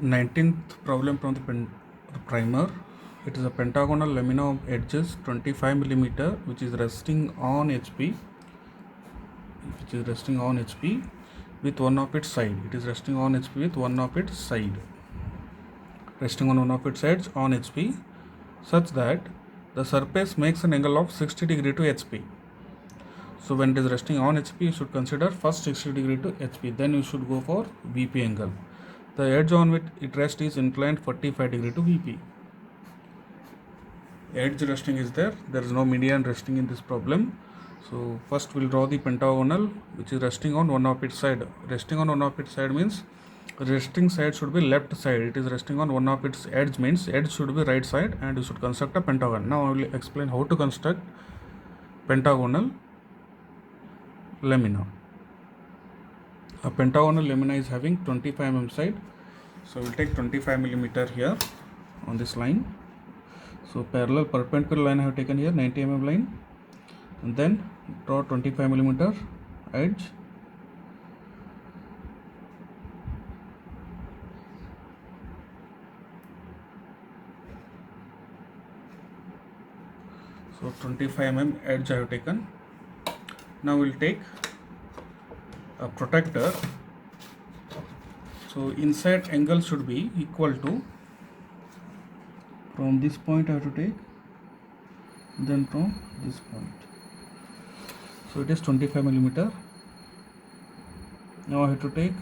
19th problem from the primer. It is a pentagonal lamina of edges 25 millimeter, which is resting on HP, with one of its side. It is resting on HP with one of its side. Resting on one of its sides on HP, such that the surface makes an angle of 60 degree to HP. So when it is resting on HP, you should consider first 60 degree to HP. Then you should go for VP angle. The edge on which it rests is inclined 45 degree to VP. Edge resting is there. There is no median resting in this problem. So first we'll draw the pentagonal which is resting on one of its side. Resting on one of its side means resting side should be left side. It is resting on one of its edge means edge should be right side, and you should construct a pentagon. Now I will explain how to construct pentagonal lamina. A pentagonal lamina is having 25 mm side. So we'll take 25 millimeter here on this line. So parallel perpendicular line I have taken here, 90 mm line, and then draw 25 millimeter edge. So 25 mm edge I have taken. Now we'll take a protractor. So inside angle should be equal to, from this point I have to take, then from this point. So it is 25 millimeter. Now I have to take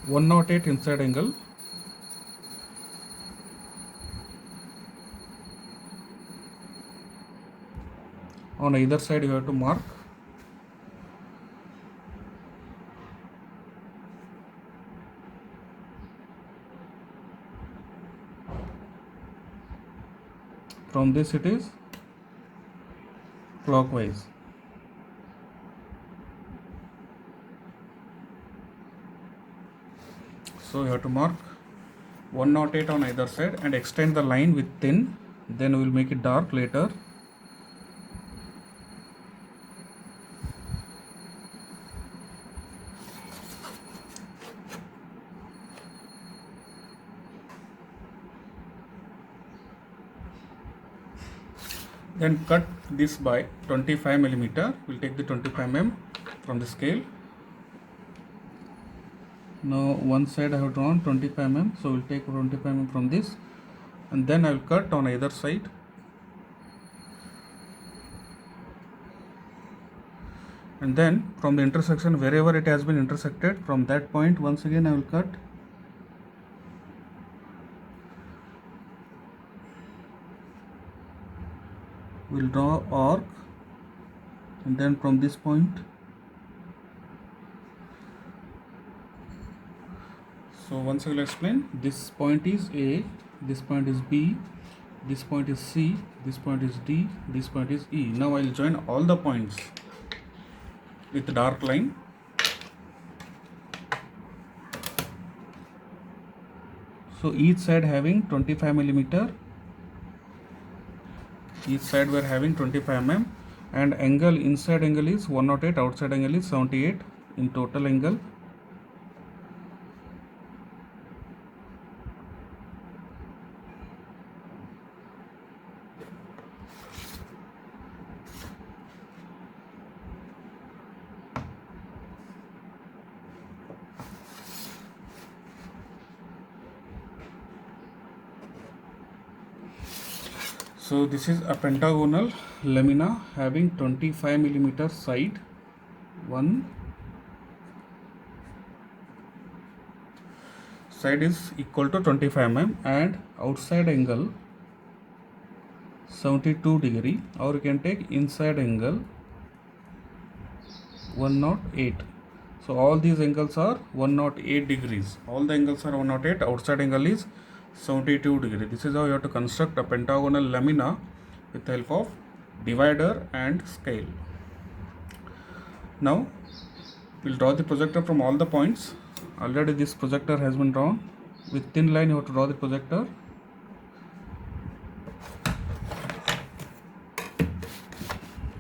108 inside angle. On either side you have to mark. From this it is clockwise. So you have to mark 108 on either side and extend the line with thin. Then we will make it dark later. Then cut this by 25 millimeter. We'll take the 25 mm from the scale. Now one side I have drawn 25 mm, so we'll take 25 mm from this, and then I will cut on either side. And then from the intersection, wherever it has been intersected, from that point once again I will cut. We'll draw arc, and then from this point, so once I will explain, this point is A, this point is B, this point is C, this point is D, this point is E. Now I will join all the points with dark line. So each side having 25 millimeter. Each side we are having 25 mm, and angle, inside angle is 108, outside angle is 78 in total angle. So this is a pentagonal lamina having 25 millimeter side. One side is equal to 25 mm and outside angle 72 degree, or you can take inside angle 108. So all these angles are 108 degrees. All the angles are 108. Outside angle is 72 degree. This is how you have to construct a pentagonal lamina with the help of divider and scale. Now we'll draw the projector from all the points. Already this projector has been drawn. With thin line you have to draw the projector.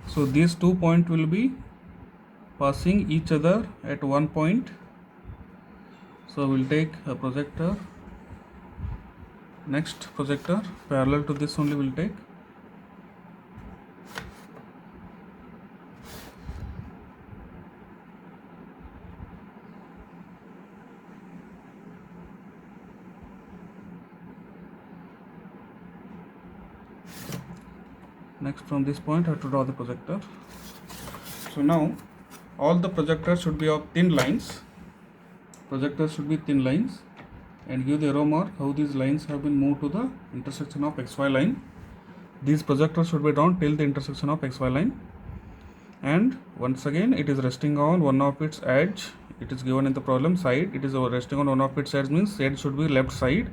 So these 2 points will be passing each other at one point. So we'll take a projector, next projector parallel to this only we'll take. Next from this point I have to draw the projector. So now all the projectors should be of thin lines. Projectors should be thin lines, and give the arrow mark how these lines have been moved to the intersection of xy line. These projectors should be drawn till the intersection of xy line, and once again it is resting on one of its edge. It is given in the problem side. It is resting on one of its edge means edge should be left side,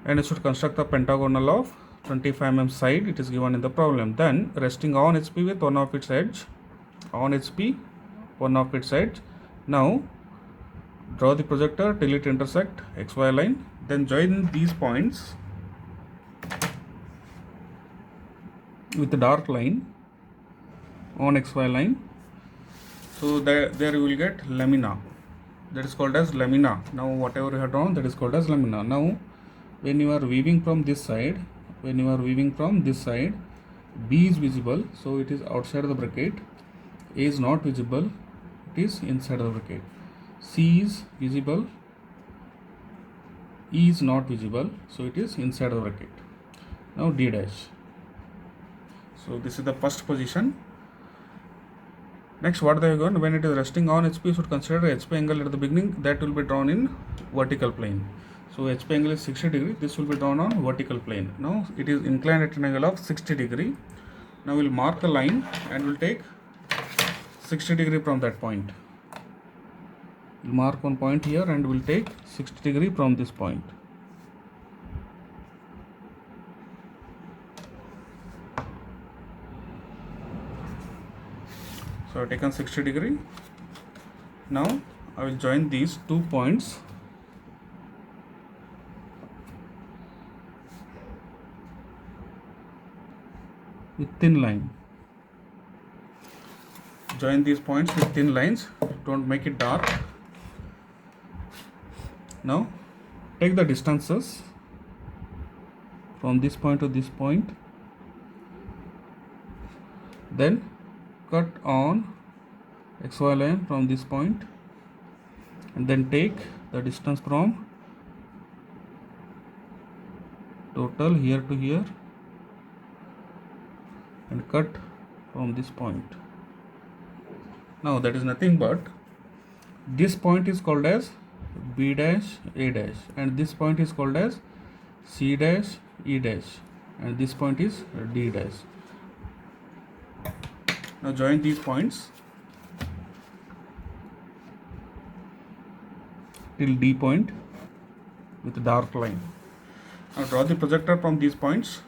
and it should construct a pentagonal of 25 mm side. It is given in the problem. Then resting on HP with one of its edge, on HP one of its edge. Now draw the projector till it intersect xy line. Then join these points with the dark line on xy line. So there you will get lamina. That is called as lamina. Now whatever you have drawn, that is called as lamina. Now when you are weaving from this side, B is visible, so it is outside the bracket. A is not visible, it is inside the bracket. C is visible, E is not visible, so it is inside the bracket. Now D dash. So this is the first position. Next, what they have given, when it is resting on HP, you should consider HP angle at the beginning, that will be drawn in vertical plane. So HP angle is 60 degree, this will be drawn on vertical plane. Now it is inclined at an angle of 60 degree. Now we will mark the line and we'll take 60 degree from that point. We'll mark one point here and we'll take 60 degree from this point. So I have taken 60 degree. Now I will join these 2 points with thin line. Join these points with thin lines, don't make it dark. Now take the distances from this point to this point, then cut on xy line from this point, and then take the distance from total here to here and cut from this point. Now that is nothing but this point is called as B dash A dash, and this point is called as C dash E dash, and this point is D dash. Now join these points till D point with a dark line. Now draw the projector from these points.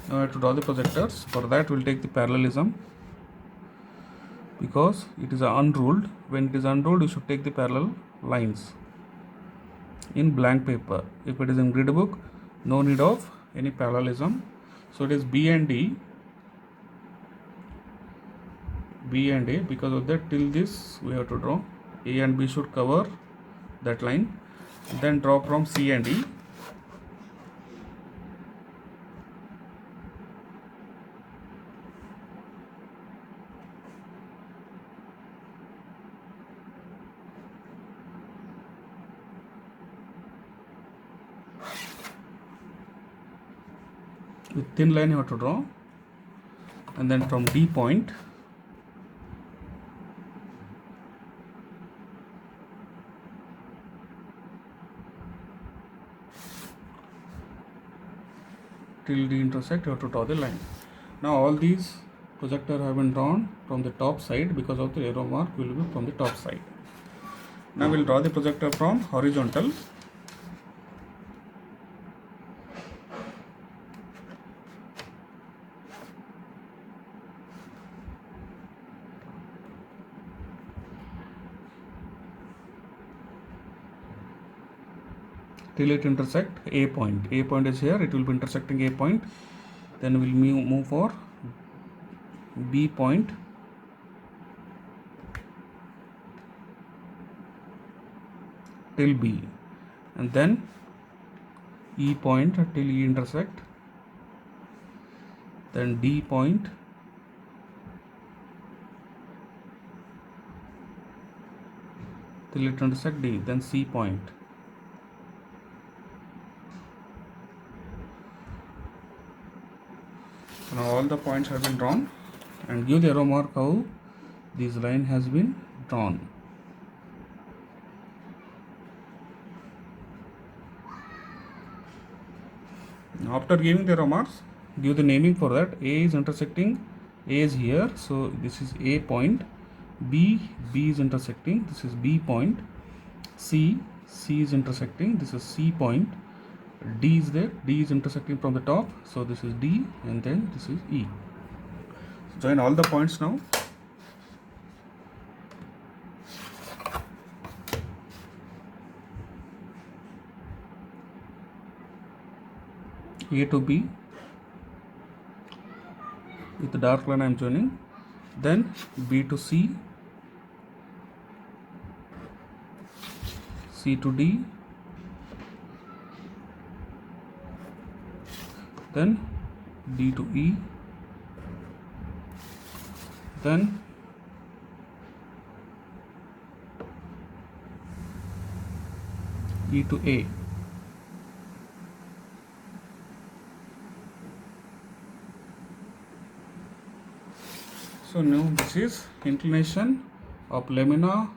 Now I have to draw the projectors. For that we will take the parallelism, because it is unruled. When it is unruled, you should take the parallel lines in blank paper. If it is in grid book, no need of any parallelism. So it is B and D, B and A. Because of that, till this we have to draw. A and B should cover that line. Then draw from C and E. With thin line you have to draw, and then from D point till D intersect you have to draw the line. Now all these projectors have been drawn from the top side, because of the arrow mark will be from the top side. Now we will draw the projector from horizontal. Till it intersect A point. A point is here, it will be intersecting A point. Then we'll move for B point till B, and then E point till E intersect, then D point till it intersect D, then C point. So now all the points have been drawn, and give the arrow mark how this line has been drawn. After giving the arrow marks, give the naming for that. A is intersecting, A is here, so this is A point. B is intersecting, this is B point. C is intersecting, this is C point. D is there, D is intersecting from the top, so this is D, and then this is E. So join all the points now. A to B with the dark line I am joining, then B to C, C to D, then D to E, then E to A. So now this is inclination of lamina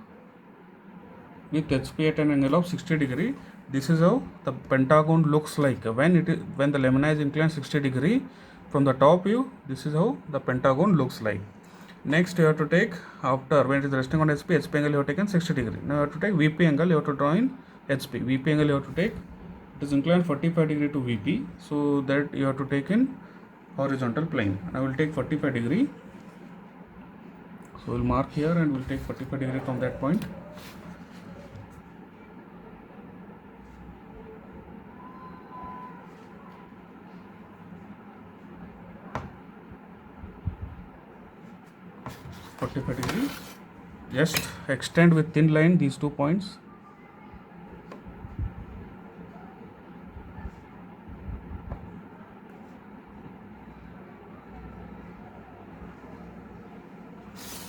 with HP at an angle of 60 degree. This is how the pentagon looks like when the lamina is inclined 60 degree from the top view. This is how the pentagon looks like. Next you have to take, after when it is resting on HP angle you have taken 60 degree. Now you have to take VP angle, you have to draw in HP. VP angle you have to take, it is inclined 45 degree to VP, so that you have to take in horizontal plane. And I will take 45 degree. So we'll mark here and we'll take 45 degree from that point. Degree. Just extend with thin line these 2 points.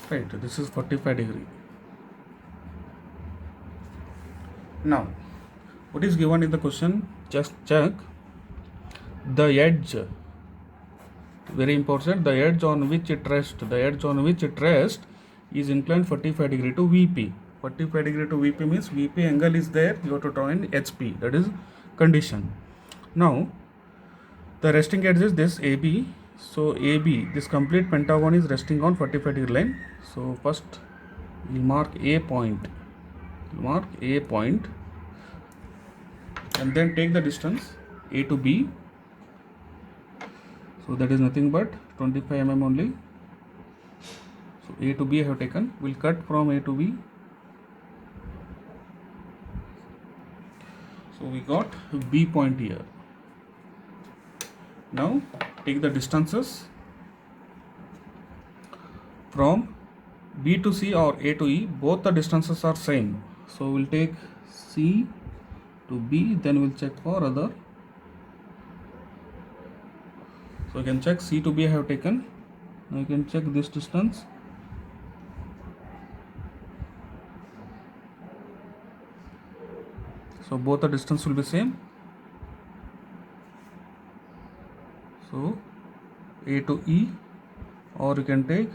Right, this is 45 degree. Now, what is given in the question? Just check the edge. Very important, the edge on which it rests is inclined 45 degree to VP. 45 degree to VP means VP angle is there, you have to draw in HP, that is condition. Now the resting edge is this AB, so AB, this complete pentagon is resting on 45 degree line. So first we mark A point, and then take the distance A to B. So that is nothing but 25 mm only. So A to B I have taken. We'll cut from A to B. So we got B point here. Now take the distances from B to C or A to E. Both the distances are same. So we'll take C to B, then we'll check for other. So you can check C to B I have taken. Now you can check this distance. So both the distance will be same. So A to E, or you can take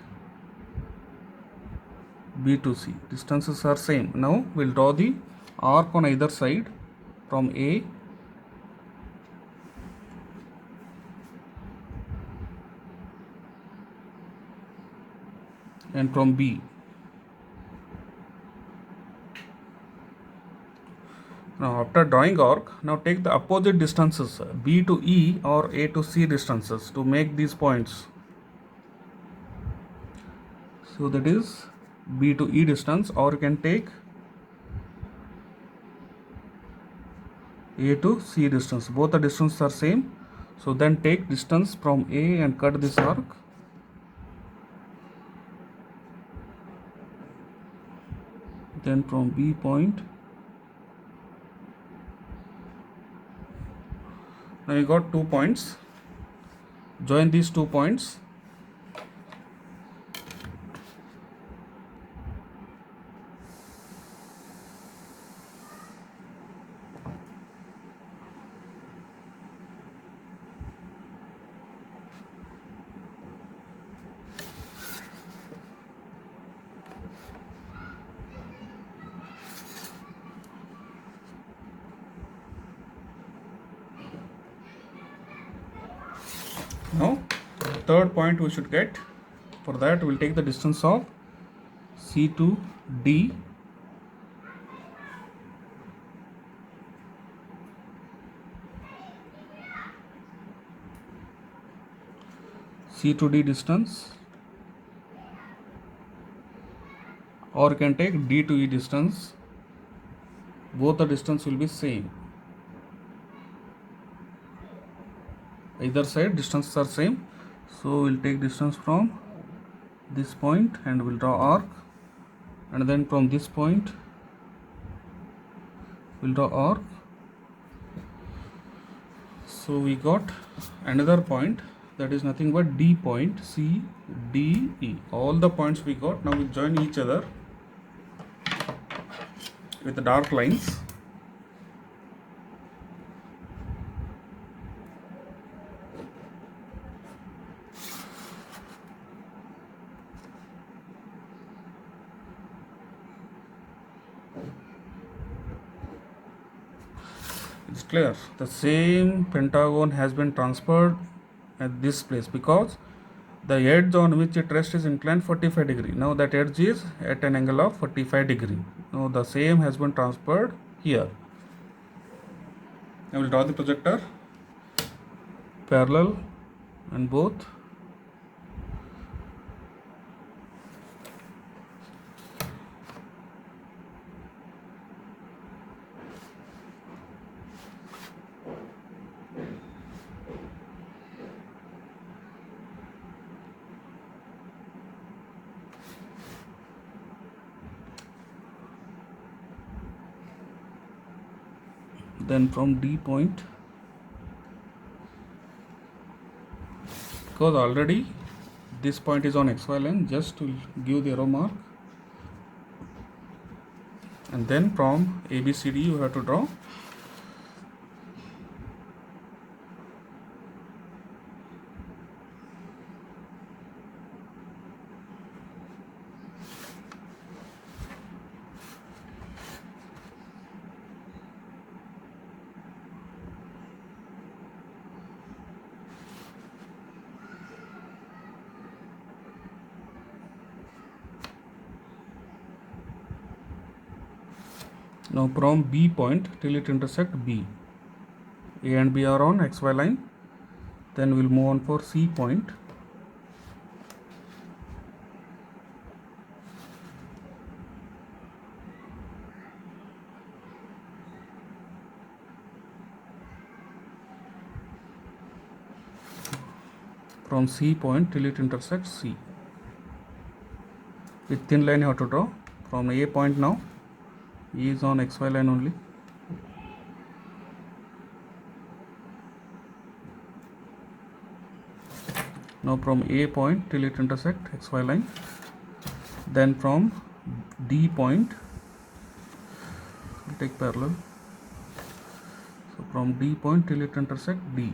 B to C. Distances are same. Now we'll draw the arc on either side from A and from B. Now after drawing arc, now take the opposite distances B to E or A to C distances to make these points. So that is B to E distance, or you can take A to C distance. Both the distances are same. So then take distance from A and cut this arc. Then from B point Now we got 2 points. Join these 2 points. Now third point we should get. For that we'll take the distance of C to D. C to D distance, or you can take D to E distance. Both the distance will be same. Either side distances are same. So we'll take distance from this point and we'll draw arc, and then from this point we'll draw arc. So we got another point that is nothing but D point, C, D, E. All the points we got. Now we join each other with the dark lines. It's clear. The same pentagon has been transferred at this place because the edge on which it rests is inclined 45 degree. Now that edge is at an angle of 45 degree. Now the same has been transferred here. I will draw the projector parallel and both. Then from D point, because already this point is on XY line, just to give the arrow mark, and then from ABCD you have to draw. Now from B point till it intersect B, A and B are on XY line. Then we'll move on for C point. From C point till it intersects C. With thin line you have to draw. From A point now, E is on XY line only. Now from A point till it intersect XY line. Then from D point, we'll take parallel. So from D point till it intersect D.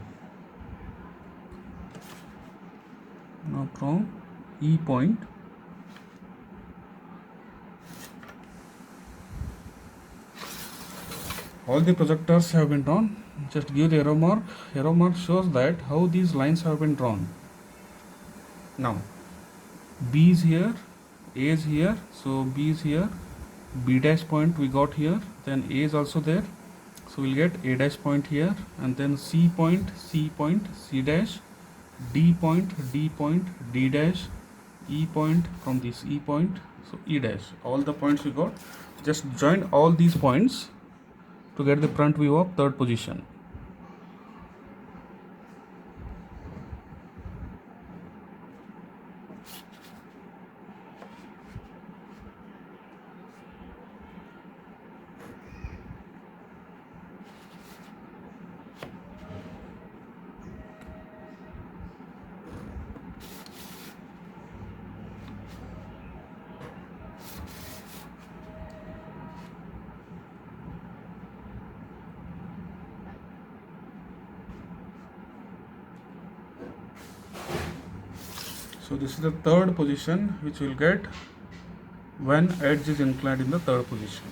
Now from E point, all the projectors have been drawn. Just give the arrow mark. Arrow mark shows that how these lines have been drawn. Now B is here, A is here, so B is here, B dash point we got here, then A is also there, so we'll get A dash point here, and then C point, C point, C dash, D point, D point, D dash, E point, from this E point, so E dash. All the points we got. Just join all these points to get the front view of third position. So this is the third position which we will get when edge is inclined in the third position.